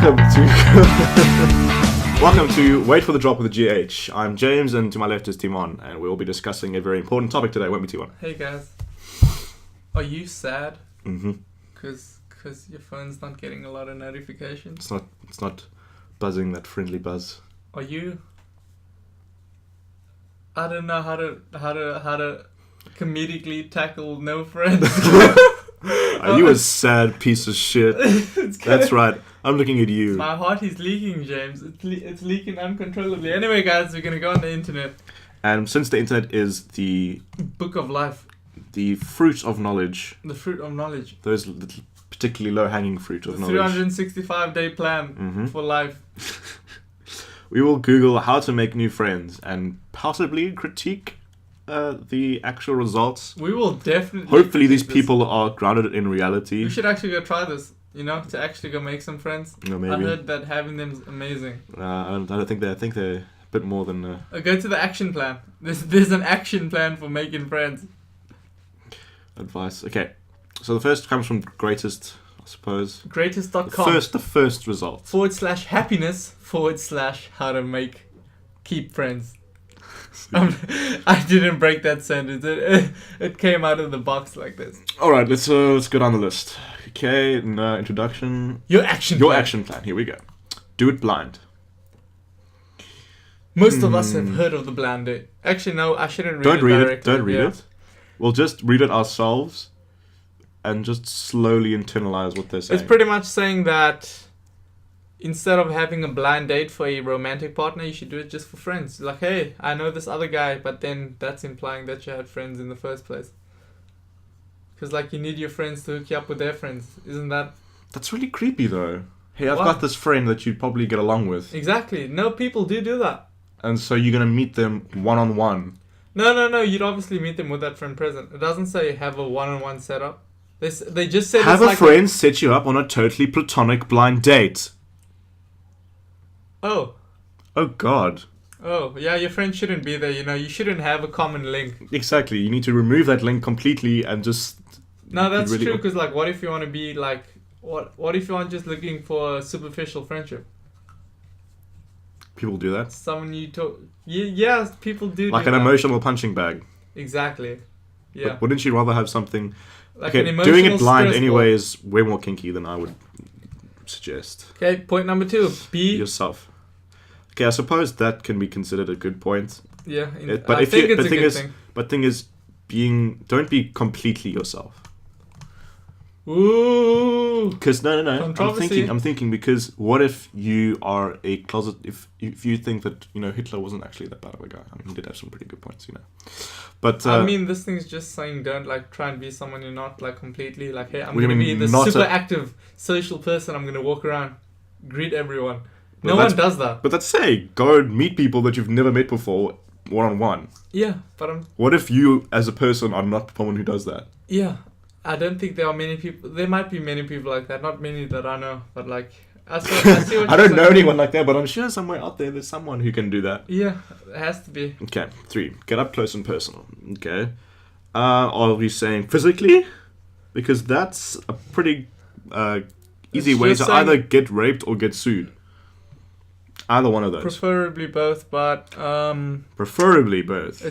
Welcome to Welcome to Wait for the Drop with the GH. I'm James, and to my left is Timon, and we'll be discussing a very important topic today, won't we, Timon? Hey guys, are you sad? Mm-hmm. Cause your phone's not getting a lot of notifications. It's not buzzing that friendly buzz. Are you? I don't know how to comedically tackle no friends. Are you a sad piece of shit? That's right. I'm looking at you. My heart is leaking, James. It's leaking uncontrollably. Anyway, guys, we're gonna go on the internet. And since the internet is the book of life, the fruit of knowledge, the fruit of knowledge, those little, particularly low-hanging fruit of knowledge, 365-day plan for life. We will Google how to make new friends and possibly critique the actual results. We will definitely. Hopefully, these people are grounded in reality. We should actually go try this. To actually go make some friends. No, maybe. I heard that having them is amazing. I don't think I think they're a bit more than. Go to the action plan. There's an action plan for making friends. Advice. Okay, so the first comes from Greatest, I suppose. Greatest.com. The first result. /happiness / how to keep friends. I didn't break that sentence. It came out of the box like this. All right, let's go down the list. Okay, introduction. Your action plan. Here we go. Do it blind. Most of us have heard of the blind date. Actually, no, I shouldn't read it. Don't read it. We'll just read it ourselves and just slowly internalize what they're saying. It's pretty much saying that instead of having a blind date for a romantic partner, you should do it just for friends. Like, hey, I know this other guy, but then that's implying that you had friends in the first place. Because, you need your friends to hook you up with their friends. Isn't that... That's really creepy, though. Hey, I've got this friend that you'd probably get along with. Exactly. No, people do that. And so you're going to meet them one-on-one. No. You'd obviously meet them with that friend present. It doesn't say have a one-on-one setup. They just said have a friend set you up on a totally platonic blind date. Oh. Oh, God. Oh, yeah, your friend shouldn't be there, you shouldn't have a common link. Exactly. You need to remove that link completely and just... No, that's really true, because, what if you want to be, what if you aren't just looking for a superficial friendship? People do that? Someone you talk... Yeah, people do an emotional punching bag. Exactly. Yeah. But wouldn't you rather have something... An doing it blind anyway is way more kinky than I would suggest. Okay, point number 2. Be... yourself. Okay, I suppose that can be considered a good point. Yeah, but I think it's a good thing. But thing is, don't be completely yourself. Ooh. Because no. I'm thinking because what if you are a closet? If you think that Hitler wasn't actually that bad of a guy. I mean, he did have some pretty good points, But this thing's just saying don't try and be someone you're not completely hey, I'm gonna be the super active social person. I'm gonna walk around, greet everyone. No one does that. But that's go and meet people that you've never met before one-on-one. Yeah, but what if you as a person are not someone who does that? Yeah. I don't think there are many people. There might be many people like that. Not many that I know, but I see what I don't know anyone like that, but I'm sure somewhere out there's someone who can do that. Yeah, it has to be. Okay, 3. Get up close and personal. Okay. Are we saying physically? Because that's a pretty easy way to either get raped or get sued. Either one of those. Preferably both, but... Preferably both.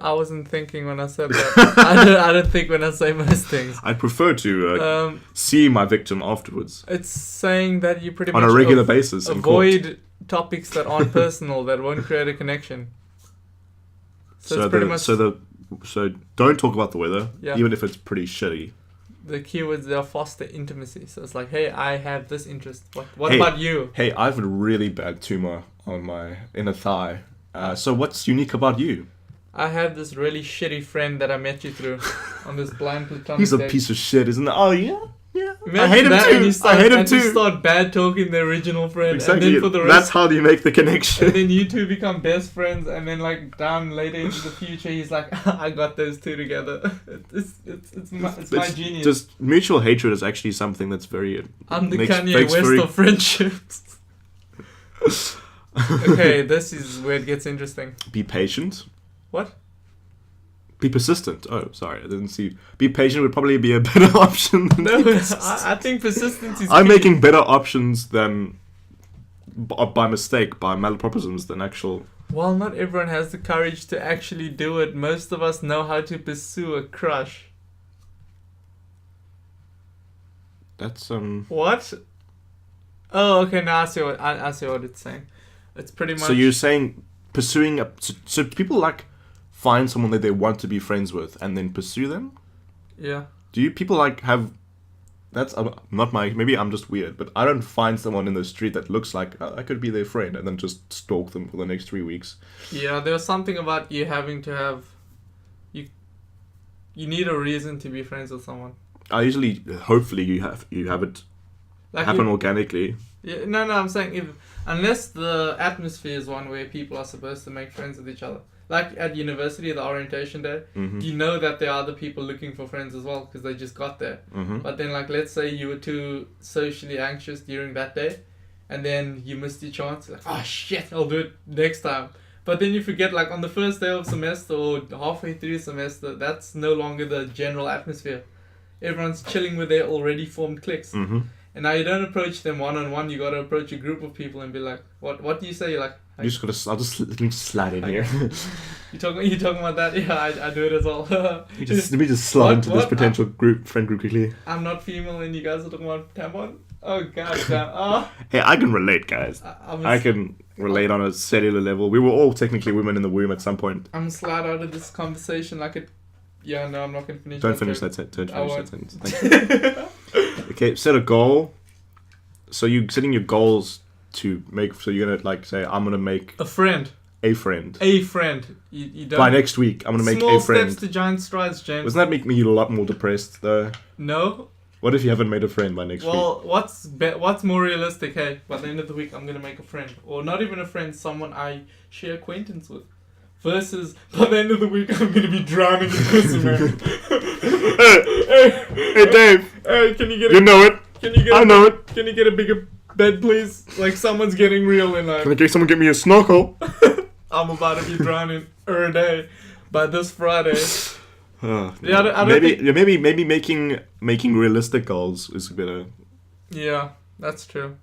I wasn't thinking when I said that. I don't think when I say most things. I'd prefer to see my victim afterwards. It's saying that you pretty much... on a regular basis avoid topics that aren't personal, that won't create a connection. So it's pretty much... So don't talk about the weather, even if it's pretty shitty. The keywords are foster intimacy. So it's hey, I have this interest. What about you? Hey, I have a really bad tumor on my inner thigh. So what's unique about you? I have this really shitty friend that I met you through on this blind platonic He's a date. piece of shit, isn't it? Oh, yeah. Imagine I hate him too. I hate him too. You start bad talking the original friend. Exactly. And then for the rest, that's how you make the connection. And then you two become best friends. And then down later into the future, he's I got those two together. It's my genius. Just mutual hatred is actually something that's very... I'm the Kanye West of friendships. Okay, this is where it gets interesting. Be patient. What? Be persistent. Oh, sorry, I didn't see. Be patient would probably be a better option. Than No, I think persistence is I'm key. making better options than by mistake, by malapropisms than actual. While not everyone has the courage to actually do it, most of us know how to pursue a crush. That's What? Oh, okay. Now I see what it's saying. It's pretty much. So you're saying pursuing so people like find someone that they want to be friends with and then pursue them? Yeah. Do you people like have? That's not my. Maybe I'm just weird, but I don't find someone in the street that looks like I could be their friend and then just stalk them for the next 3 weeks. Yeah, there was something about you having to have. You need a reason to be friends with someone. I usually, hopefully, you have it Like happen organically. Yeah, no, I'm saying unless the atmosphere is one where people are supposed to make friends with each other. Like at university, the orientation day, you know that there are other people looking for friends as well because they just got there. But then, like, let's say you were too socially anxious during that day, and then you missed your chance. Like, oh shit, I'll do it next time. But then you forget, like, on the first day of semester or halfway through semester, that's no longer the general atmosphere. Everyone's chilling with their already formed cliques. And now you don't approach them one-on-one, you got to approach a group of people and be like, what do you say? You're like... You just gotta, let me just slide in here. You talking about that? Yeah, I do it as well. let me just slide into this potential friend group quickly. I'm not female and you guys are talking about tampon? Oh, god damn. Oh. Hey, I can relate, guys. I can relate on a cellular level. We were all technically women in the womb at some point. I'm slide out of this conversation like it... Yeah, no, I'm not going to finish Don't finish that sentence. Okay, set a goal. So you're setting your goals to make... So you're going to, like, say, I'm going to make... A friend. A friend. A friend. You don't... By next week, I'm going to make Small a friend. steps to giant strides, James. Doesn't that make me a lot more depressed, though? No. What if you haven't made a friend by next week? Well, what's more realistic? Hey, by the end of the week, I'm going to make a friend. Or not even a friend, someone I share acquaintance with. Versus, by the end of the week, I'm going to be drowning in pussy, man. Hey, Dave. Hey, can you get You know it. I know it. Can you get a bigger bed, please? Like, someone's getting real in life. Can someone get me a snorkel? I'm about to be drowning every day by this Friday. Yeah, I don't maybe think... maybe making realistic goals is better. Yeah, that's true.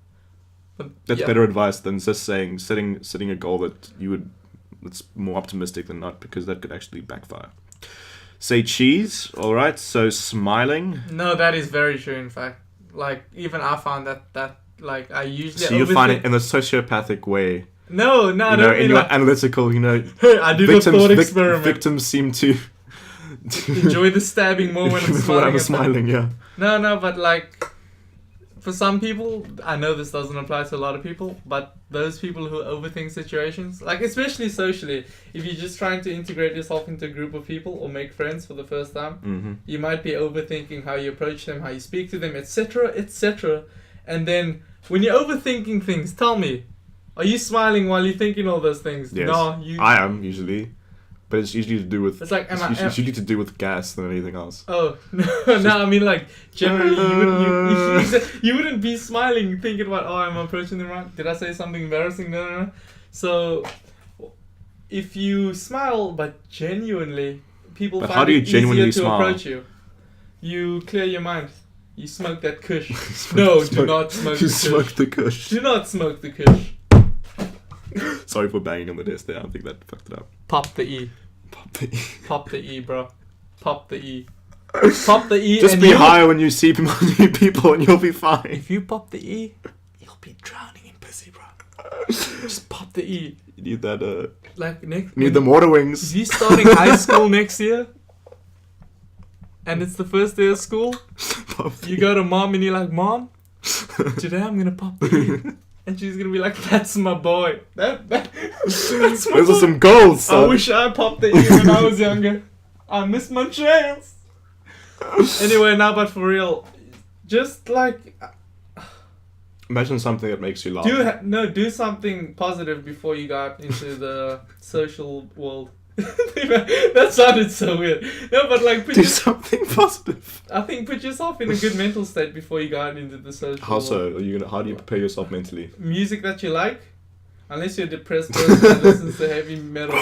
But, That's better advice than just saying setting a goal that you would... That's more optimistic than not, because that could actually backfire. Say cheese, alright, so smiling. No, that is very true, in fact. Like, even I found that like, I usually... So you find it in a sociopathic way. No, I don't mean in your like... analytical, I do the thought experiment. Victims seem to... enjoy the stabbing more when I'm smiling. When I'm smiling, yeah. No, but like... For some people, I know this doesn't apply to a lot of people, but those people who overthink situations, like especially socially, if you're just trying to integrate yourself into a group of people or make friends for the first time, you might be overthinking how you approach them, how you speak to them, etc., etc. And then when you're overthinking things, tell me, are you smiling while you're thinking all those things? Yes. No, I am usually. But it's usually to do with... It's like, it's usually to do with gas than anything else. Oh, no, I mean, like, generally, you wouldn't be smiling thinking about, oh, I'm approaching them right. Did I say something embarrassing? No. So, if you smile, but genuinely, people but find how do you it genuinely easier to smile? approach you. You clear your mind. You smoke that kush. Do not smoke the kush. Smoke the kush. Do not smoke the kush. Sorry for banging on the desk there. I think that fucked it up. Pop the E. Pop the E. Pop the E, bro. Pop the E. Pop the E. Just and be high when you see people and you'll be fine. If you pop the E, you'll be drowning in pussy, bro. Just pop the E. You need that, like, next... Need them water wings. If you're starting high school next year, and it's the first day of school, you go to mom and you're like, Mom, today I'm gonna pop the E. And she's gonna be like, that's my boy. That's my Those boy. are some goals, son. I wish I popped the E when I was younger. I missed my chance. Anyway, now, but for real, just like... Imagine something that makes you laugh. Do something positive before you got into the social world. That sounded so weird. No, but like... Do something positive. I think put yourself in a good mental state before you got into the social How so? world. How do you prepare yourself mentally? Music that you like. Unless you're a depressed person that listens to heavy metal.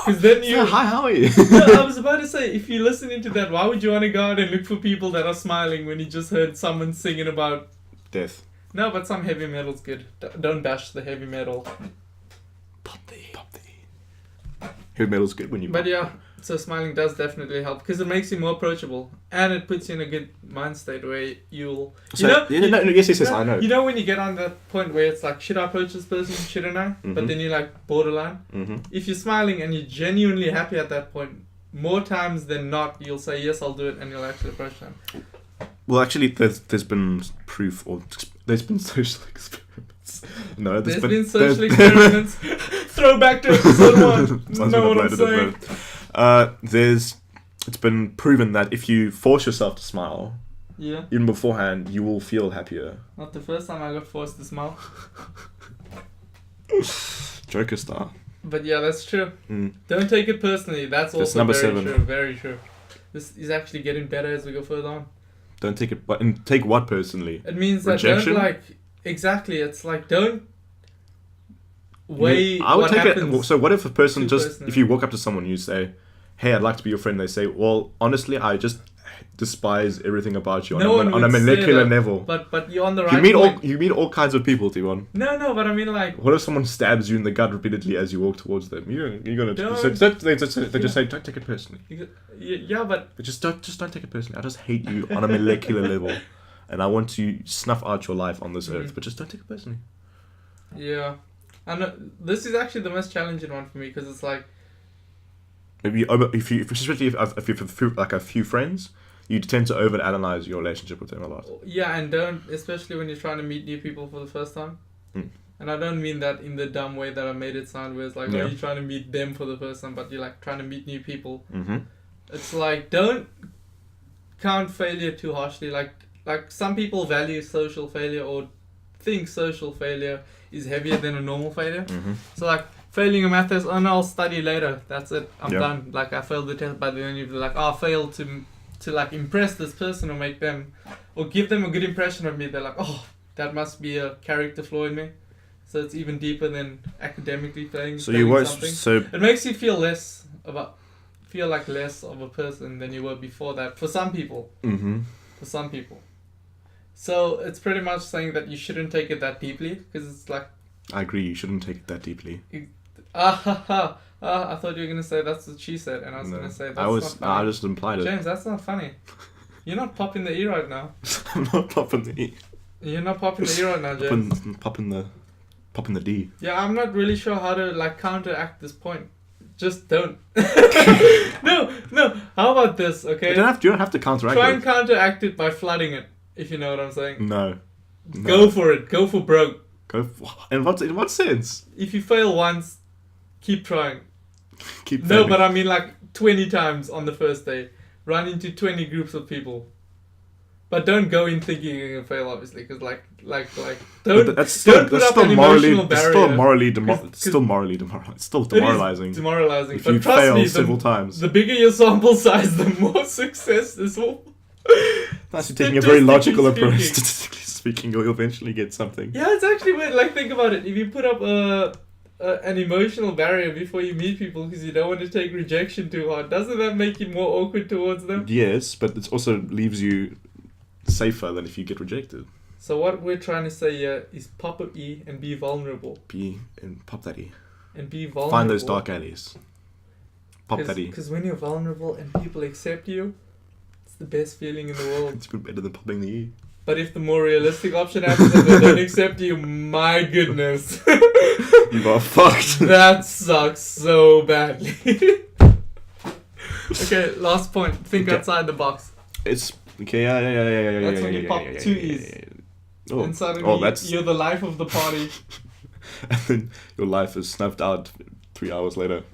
Because then you... Hi, how are you? No, I was about to say, if you listen into that, why would you want to go out and look for people that are smiling when you just heard someone singing about... Death. No, but some heavy metal's good. Don't bash the heavy metal. Pop the heavy metal's good when you... But yeah, so smiling does definitely help because it makes you more approachable and it puts you in a good mind state where you'll... Yes, I know. You know when you get on that point where it's like, should I approach this person, shouldn't I? Mm-hmm. But then you're like borderline. Mm-hmm. If you're smiling and you're genuinely happy at that point, more times than not, you'll say, yes, I'll do it, and you'll actually approach them. Well, actually, there's been proof, or there's been social experiments. No, there's been social experiments. Throwback to episode 1. Know what I'm saying? It's been proven that if you force yourself to smile, yeah, even beforehand, you will feel happier. Not the first time I got forced to smile. Joker star. But yeah, that's true. Don't take it personally. That's also number very 7. true. Very true. This is actually getting better as we go further on. Don't take it, and take what personally? It means rejection? That don't exactly. It's like don't weigh. I would what take happens it. So what if a person just, personally. if you walk up to someone, you say, "Hey, I'd like to be your friend." They say, "Well, honestly, I just despise everything about you on a molecular level." But you're on the right point. You meet all kinds of people, Timon. No, but I mean like... What if someone stabs you in the gut repeatedly as you walk towards them? You're gonna... They just say, don't take it personally. Yeah, but just don't take it personally. I just hate you on a molecular level. And I want to snuff out your life on this earth. But just don't take it personally. Yeah. And this is actually the most challenging one for me because it's like... Maybe especially if you've like a few friends... You tend to overanalyze your relationship with them a lot. Yeah, and don't, especially when you're trying to meet new people for the first time. And I don't mean that in the dumb way that I made it sound, where it's like, oh, you're trying to meet them for the first time, but you're like trying to meet new people. Mm-hmm. It's like, don't count failure too harshly. Like some people value social failure or think social failure is heavier than a normal failure. Mm-hmm. So like, failing a math test, oh no, I'll study later. That's it. I'm done. Like I failed the test, but then you're like, oh, I failed to like impress this person or make them or give them a good impression of me. They're like, oh, that must be a character flaw in me. So it's even deeper than academically failing. So you were it makes you feel less of a person than you were before that. For some people. Mm-hmm. For some people. So it's pretty much saying that you shouldn't take it that deeply because it's like. I agree. You shouldn't take it that deeply. I thought you were going to say that's what she said, and I was going to say that's not funny. I just implied it. James, that's not funny. You're not popping the E right now. I'm not popping the E. You're not popping the E right now, James. Popping the D. Yeah, I'm not really sure how to like counteract this point. Just don't. No. How about this, okay? You don't have to counteract it. Try and counteract it by flooding it, if you know what I'm saying. No. Go for it. Go for broke. In what sense? If you fail once, keep trying. Keep failing. No, but I mean like 20 times on the first day. Run into 20 groups of people. But don't go in thinking you're going to fail, obviously, because don't put up an emotional barrier. It's still morally demoralizing. Demoralizing. If but you trust fail me, several times. The bigger your sample size, the more success this will... That's taking a very logical approach. Statistically speaking, you'll eventually get something. Yeah, it's actually weird. Like, think about it. If you put up an emotional barrier before you meet people because you don't want to take rejection too hard, doesn't that make you more awkward towards them? Yes, but it also leaves you safer than if you get rejected. So what we're trying to say here is pop a E and be vulnerable. Pop that E. And be vulnerable. Find those dark alleys. Pop that E. Because when you're vulnerable and people accept you, it's the best feeling in the world. It's better than popping the E. But if the more realistic option happens and they don't accept you, my goodness. You are fucked. That sucks so badly. Okay, last point. Think outside the box. It's... Okay, yeah. That's when you pop 2 E's. Oh. And suddenly you're the life of the party. And then your life is snuffed out 3 hours later.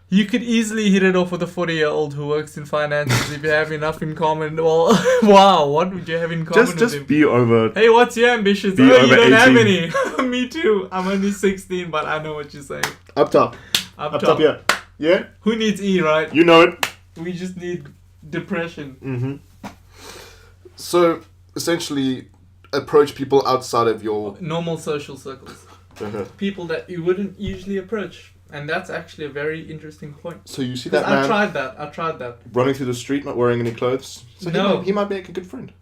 You could easily hit it off with a 40-year-old who works in finances if you have enough in common. Well, wow, what would you have in common with him? Just be over... Hey, what's your ambitions? Be you over don't 18. have any. Me too. I'm only 16, but I know what you're saying. Up top. Up top, yeah. Yeah? Who needs E, right? You know it. We just need depression. Mm-hmm. So, essentially, approach people outside of your... Normal social circles. Uh-huh. People that you wouldn't usually approach. And that's actually a very interesting point. So you see 'Cause that man I tried that. running through the street, not wearing any clothes. So No. he might make a good friend.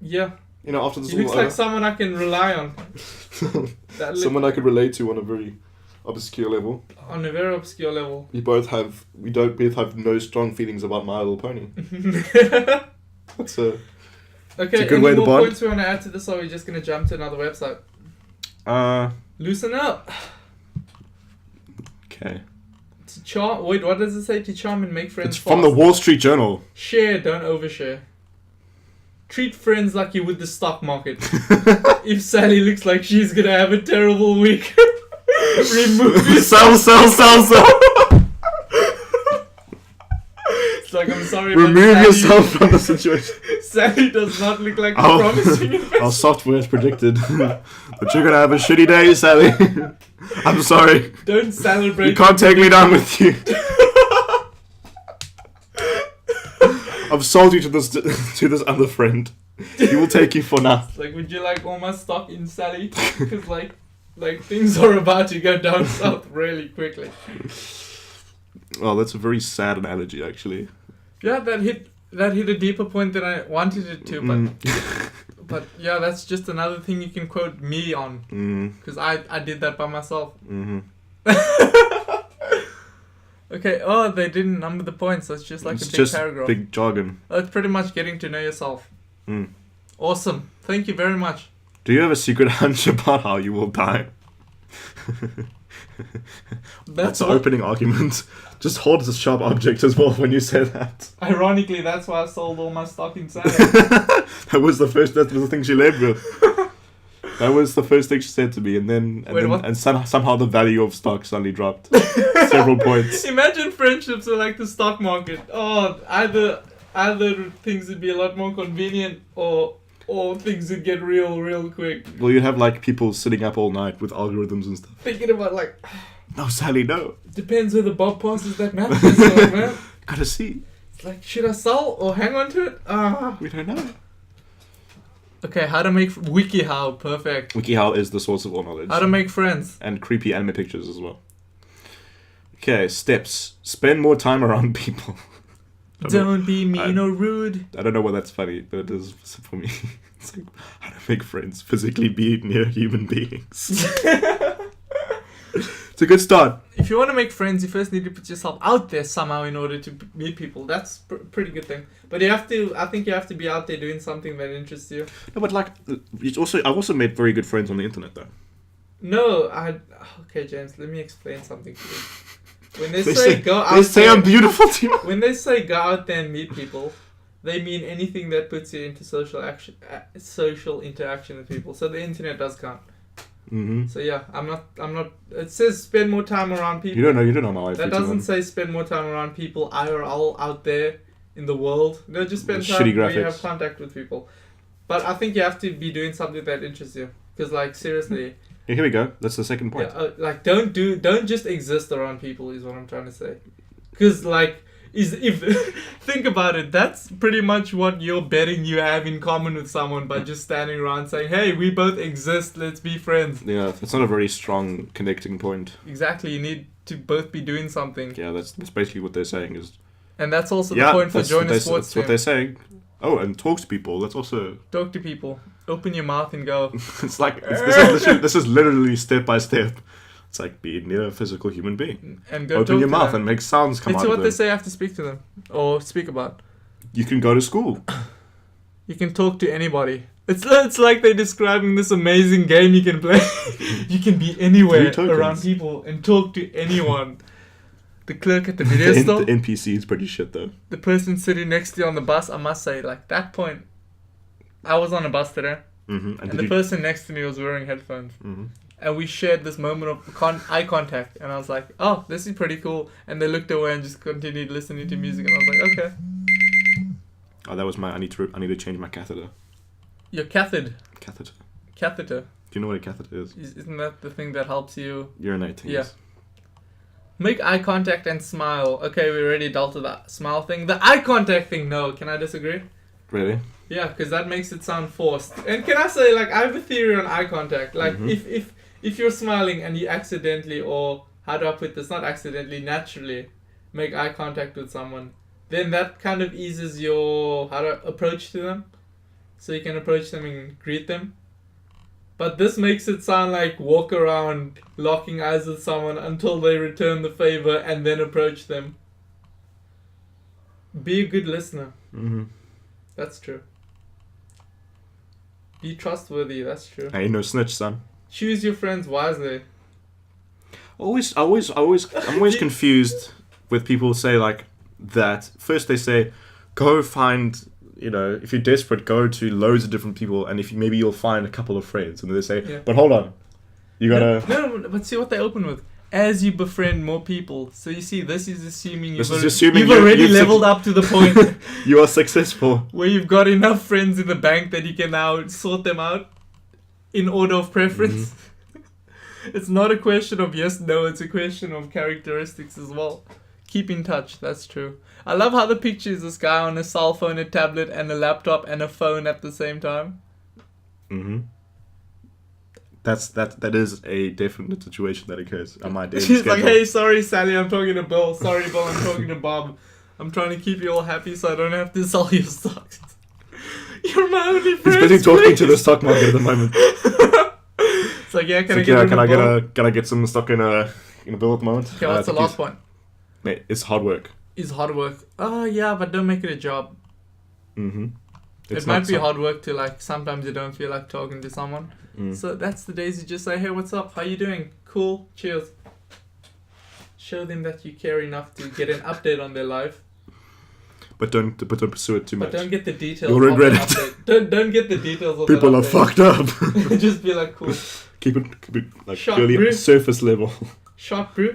Yeah. You know, after this He all looks over. like someone I can rely on. Someone I could relate to on a very obscure level. On a very obscure level. We both have no strong feelings about My Little Pony. That's a Okay, good any way to more bond. points we want to add to this, or are we just going to jump to another website? Loosen up. Okay. To charm. Wait, what does it say? To charm and make friends It's from the fast. Wall Street Journal. Share, don't overshare. Treat friends like you would the stock market. If Sally looks like she's going to have a terrible week, remove yourself. Sell. It's like, I'm sorry, Remove but Sally, yourself from the situation. Sally does not look like a Our- promising investment. Our software has predicted that you're gonna have a shitty day, Sally. I'm sorry. Don't celebrate. You can't take me down with you. I've sold you to this other friend. He will take you for now. Like, would you like all my stock in Sally? Because like things are about to go down south really quickly. Oh, that's a very sad analogy, actually. Yeah, that hit a deeper point than I wanted it to, but yeah, that's just another thing you can quote me on, because I did that by myself. Okay. Oh, they didn't number the points. So it's just like It's a big just paragraph. big jargon. It's pretty much getting to know yourself. Awesome. Thank you very much. Do you have a secret hunch about how you will die? That's the all- opening argument. Just hold as a sharp object as well when you say that. Ironically, that's why I sold all my stock in Sally. That was the thing she led with. That was the first thing she said to me, and somehow the value of stock suddenly dropped several points. Imagine friendships are like the stock market. Oh, either things would be a lot more convenient, or things would get real quick. Well, you'd have like people sitting up all night with algorithms and stuff. Thinking about like, No, Sally, no. depends whether Bob passes that math test or not, man. Gotta see. It's like, should I sell or hang on to it? We don't know. Okay, how to make WikiHow, perfect. WikiHow is the source of all knowledge. How to make friends. And creepy anime pictures as well. Okay, steps. Spend more time around people. Don't be mean or rude. I don't know why that's funny, but it is for me. It's like, how to make friends, physically be near human beings. It's a good start. If you want to make friends, you first need to put yourself out there somehow in order to meet people. That's pretty good thing. But I think you have to be out there doing something that interests you. No, but like, I've also made very good friends on the internet, though. No, okay, James, let me explain something to you. When they, They say go out They say there, I'm beautiful to you. when they say go out there and meet people, they mean anything that puts you into social interaction with people. So the internet does count. Mm-hmm. So yeah, I'm not. It says spend more time around people. You don't know my life. That doesn't say spend more time around people IRL out there in the world. No, just spend With time shitty where you graphics. have contact with people. But I think you have to be doing something that interests you. Because like seriously, Yeah, here we go. That's the second point. yeah, like don't just exist around people is what I'm trying to say. Because like if think about it, that's pretty much what you're betting you have in common with someone by just standing around saying, "Hey, we both exist. Let's be friends." Yeah, it's not a very strong connecting point. Exactly. You need to both be doing something. Yeah, that's basically what they're saying is. And that's also the point for joining a sports That's team. what they're saying. Oh, and talk to people. That's also. Talk to people. Open your mouth and go. It's like this is literally step by step. It's like be near a physical human being. And go Open talk your to mouth them. and make sounds come It's out what of they them. say I have to speak to them. Or speak about. You can go to school. You can talk to anybody. It's like they're describing this amazing game you can play. You can be anywhere 3 tokens. around people and talk to anyone. The clerk at the video store. The NPC is pretty shit though. The person sitting next to you on the bus, I must say, like that point. I was on a bus today. Mm-hmm. And the person next to me was wearing headphones. Mm-hmm. And we shared this moment of eye contact. And I was like, oh, this is pretty cool. And they looked away and just continued listening to music. And I was like, okay. Oh, that was my. I need to change my catheter. Your catheter. Catheter. Catheter. Do you know what a catheter is? Isn't that the thing that helps you? Urinating. Yeah. Yes. Make eye contact and smile. Okay, we already dealt with that smile thing. The eye contact thing, no. Can I disagree? Really? Yeah, because that makes it sound forced. And can I say, like, I have a theory on eye contact. Like, if you're smiling and you accidentally, or how do I put this? Not accidentally, naturally make eye contact with someone. Then that kind of eases your approach to them. So you can approach them and greet them. But this makes it sound like walk around locking eyes with someone until they return the favor and then approach them. Be a good listener. Mm-hmm. That's true. Be trustworthy. That's true. Ain't no snitch, son. Choose your friends wisely. I'm always confused with people who say like that. First they say, go find, if you're desperate, go to loads of different people, and maybe you'll find a couple of friends. And then they say, but hold on, you gotta. No, but see what they open with. As you befriend more people, so you see, this is assuming you've already leveled up to the point you are successful, where you've got enough friends in the bank that you can now sort them out in order of preference. Mm-hmm. It's not a question of yes, no, it's a question of characteristics as well. Keep in touch, that's true. I love how the picture is this guy on a cell phone, a tablet, and a laptop, and a phone at the same time. Mm-hmm. That is a definite situation that occurs on my daily She's schedule. like, hey, sorry, Sally, I'm talking to Bill. Sorry, Bill, I'm talking to Bob. I'm trying to keep you all happy so I don't have to sell your stocks. You're my only friend. He's busy talking to the stock market at the moment. It's like, yeah, can I get some stock in a bill at the moment? Okay, what's the last point? Mate, it's hard work. It's hard work. Oh, yeah, but don't make it a job. Mm-hmm. It might be hard work to, like, sometimes you don't feel like talking to someone. So that's the days you just say, hey, what's up? How you doing? Cool. Cheers. Show them that you care enough to get an update on their life. But don't pursue it too much. But don't get the details. You'll regret it. Don't get the details of people are fucked up. Just be like, cool. Keep it like Shot, purely bro. surface level. Shot, bro.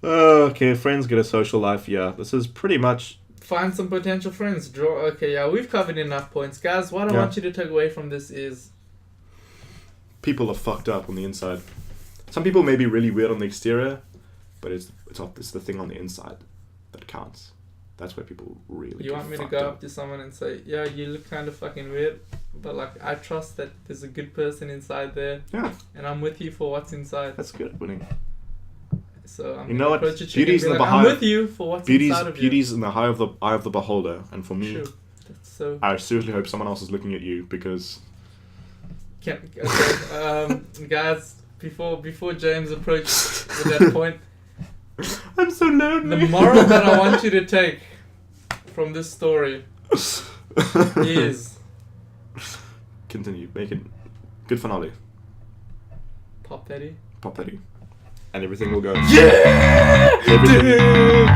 Okay, friends get a social life. Yeah, this is pretty much. Find some potential friends. Draw. Okay, yeah, we've covered enough points, guys. What I want you to take away from this is. People are fucked up on the inside. Some people may be really weird on the exterior, but it's the thing on the inside that counts. That's where people really. You want me to go up to someone and say, "Yeah, you look kind of fucking weird, but like I trust that there's a good person inside there." Yeah. And I'm with you for what's inside. That's good at winning. So I'm beauty's in the I'm with you for what's inside of you. Beauty's in the eye of the beholder, and for me, that's so. I seriously hope someone else is looking at you because. Guys, before James approached with that point, I'm so lonely. The moral that I want you to take from this story is continue, make it good finale. Pop Daddy, and everything will go. Yeah.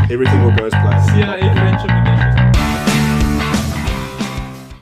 Everything will go as planned. CIA friendship again.